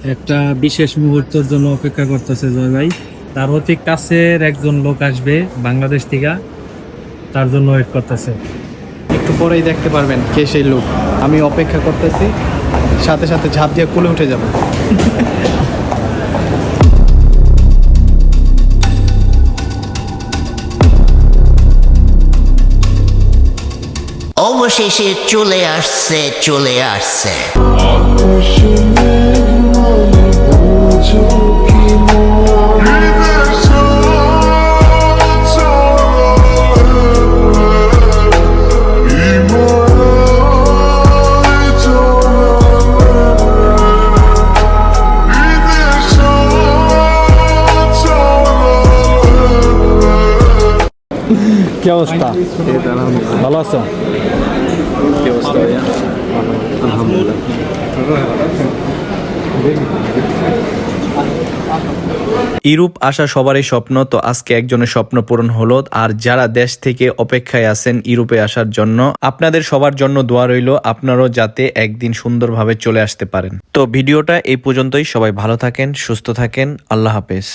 একটা বিশেষ মুহূর্তের জন্য অপেক্ষা করতেছে জয় ভাই। তার অতি কাছের একজন লোক আসবে বাংলাদেশ থেকে, তার জন্য ওয়েট করতেছে। একটু পরেই দেখতে পারবেন কে সেই লোক। আমি অপেক্ষা করতেছি, সাথে সাথে ঝাঁপ দিয়ে কোলে উঠে যাব। অবশেষে চলে আসছে চলে আসছে। কি অবস্থা? ভালো আছো? কি অবস্থা ভাইয়া? আলহামদুলিল্লাহ। ইউরোপ আসা সবারই স্বপ্ন, তো আজকে একজনের স্বপ্ন পূরণ হলো। আর যারা দেশ থেকে অপেক্ষায় আছেন ইউরোপে আসার জন্য, আপনাদের সবার জন্য দোয়া রইল, আপনারাও যাতে একদিন সুন্দরভাবে চলে আসতে পারেন। তো ভিডিওটা এই পর্যন্তই। সবাই ভালো থাকেন, সুস্থ থাকেন, আল্লাহ হাফেজ।